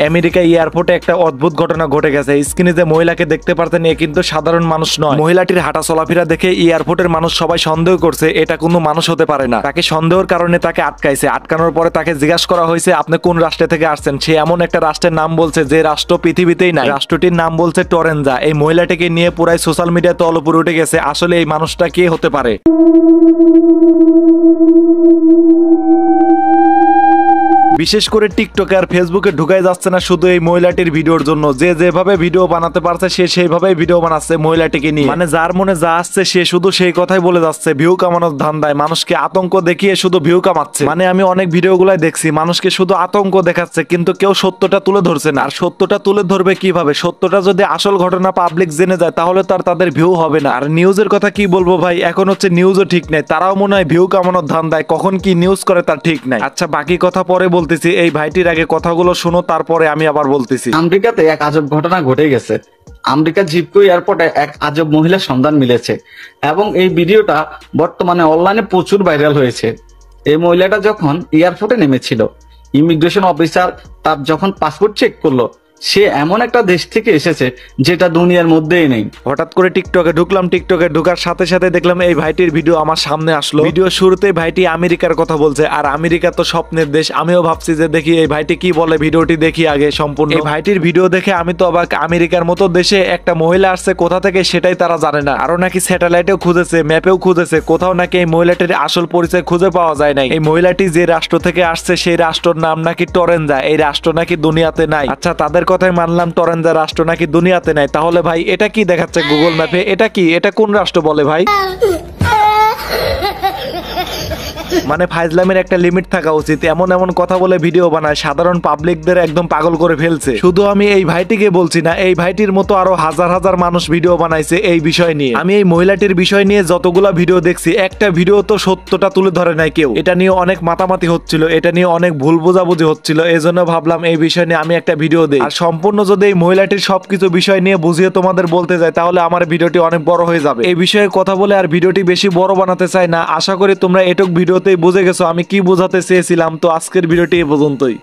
America এয়ারপোর্টে একটা অদ্ভুত ঘটনা ঘটে গেছে। স্ক্রিনে যে মহিলাকে দেখতে পারতেন এ কিন্তু সাধারণ মানুষ নয়। মহিলাটির হাঁটা চলাফেরা দেখে এয়ারপোর্টের মানুষ সবাই সন্দেহ করছে এটা কোনো মানুষ হতে পারে না। তাকে সন্দেহের কারণে তাকে আটকাইছে। আটকানোর পরে তাকে জিজ্ঞাসা করা হয়েছে আপনি কোন রাষ্ট্র থেকে আসছেন। সে এমন একটা রাষ্ট্রের নাম বলছে যে রাষ্ট্র পৃথিবীতেই নাই। রাষ্ট্রটির নাম বলছে টরেঞ্জা। এই মহিলাটিকে নিয়ে পুরাই সোশ্যাল মিডিয়াতে অলপুরে উঠে গেছে। আসলে এই মানুষটা কে হতে পারে? বিশেষ করে টিকটকে আর ফেসবুকে ঢুকাই যাচ্ছে না শুধু এই মহিলাটির ভিডিওর জন্য। যে যেভাবে ভিডিও বানাতে পারছে সে সেইভাবেই ভিডিও বানাচ্ছে মহিলাটিকে নিয়ে। মানে যার মনে যা আসছে সে শুধু সেই কথাই বলে যাচ্ছে। ভিউ কামানোর ধান্দায় মানুষকে আতঙ্ক দেখিয়ে শুধু ভিউ কামাচ্ছে। মানে আমি অনেক ভিডিওগুলাই দেখছি মানুষকে শুধু আতঙ্ক দেখাচ্ছে কিন্তু কেউ সত্যটা তুলে ধরছে না। আর সত্যটা তুলে ধরবে কিভাবে? সত্যটা যদি আসল ঘটনা পাবলিক জেনে যায় তাহলে তো আর তাদের ভিউ হবে না। আর নিউজের কথা কি বলবো ভাই, এখন হচ্ছে নিউজও ঠিক নেই। তারাও মনে হয় ভিউ কামানোর ধান্দায়, কখন কি নিউজ করে তার ঠিক নাই। আচ্ছা বাকি কথা পরে বলতেছি, এই ভাইটির আগে কথাগুলো শোনো তারপরে আমি আবার বলতেছি। আমেরিকাতে এক আজব ঘটনা ঘটে গেছে। আমেরিকার জিপকো এয়ারপোর্টে এক আজব মহিলার সন্ধান মিলেছে এবং এই ভিডিওটা বর্তমানে অনলাইনে প্রচুর ভাইরাল হয়েছে। এই মহিলাটা যখন এয়ারপোর্টে নেমেছিল, ইমিগ্রেশন অফিসার তার যখন পাসপোর্ট চেক করলো, সে এমন একটা দেশ থেকে এসেছে যেটা দুনিয়ার মধ্যেই নেই। হঠাৎ করে টিকটকে ঢুকলাম। টিকটকে ঢুকার সাথে সাথে দেখলাম এই ভাইটির ভিডিও আমার সামনে আসলো। ভিডিও শুরুতেই ভাইটি আমেরিকার কথা বলছে। আর আমেরিকা তো স্বপ্নের দেশ। আমিও ভাবছি যে দেখি এই ভাইটি কি বলে, ভিডিওটি দেখি আগে সম্পূর্ণ। এই ভাইটির ভিডিও দেখে আমি তো অবাক। আমেরিকার মতো দেশে একটা মহিলা আসছে কোথা থেকে সেটাই তারা জানে না। আরো নাকি স্যাটেলাইটেও খুঁজেছে, ম্যাপেও খুঁজেছে, কোথাও নাকি এই মহিলাটির আসল পরিচয় খুঁজে পাওয়া যায় নাই। এই মহিলাটি যে রাষ্ট্র থেকে আসছে সেই রাষ্ট্রের নাম নাকি টরেঞ্জা। এই রাষ্ট্র নাকি দুনিয়াতে নাই। আচ্ছা তাদের কথাই মানলাম টরেঞ্জা রাষ্ট্র নাকি দুনিয়াতে নাই। তাহলে ভাই এটা কি দেখাচ্ছে গুগল ম্যাপে? এটা কি, এটা কোন রাষ্ট্র বলে ভাই? মানে ফাইজলামের একটা লিমিট থাকা উচিত। এমন এমন কথা বলে ভিডিও বানায় সাধারণ পাবলিকদের একদম পাগল করে ফেলছে। শুধু আমি এই ভাইটিকে বলছি না, এই ভাইটির মতো আরো হাজার হাজার মানুষ ভিডিও বানাইছে এই বিষয় নিয়ে। আমি এই মহিলাটির বিষয় নিয়ে যতগুলা ভিডিও দেখছি একটা ভিডিও তো সত্যটা তুলে ধরে নাই কেউ। এটা নিয়ে অনেক মাতামাতি হচ্ছিল, এটা নিয়ে অনেক ভুল বোঝাবুঝি হচ্ছিল। এই জন্য ভাবলাম এই বিষয় নিয়ে আমি একটা ভিডিও দেই। আর সম্পূর্ণ যদি এই মহিলাটির সবকিছু বিষয় নিয়ে বুঝিয়ে তোমাদের বলতে যাই তাহলে আমার ভিডিওটি অনেক বড় হয়ে যাবে। এই বিষয়ে কথা বলে আর ভিডিওটি বেশি বড় বানাতে চাই না। আশা করি তোমরা এটুক ভিডিওতেই বুঝে গেছো আমি কি বোঝাতে চেয়েছিলাম। তো আজকের ভিডিওটি এই পর্যন্তই।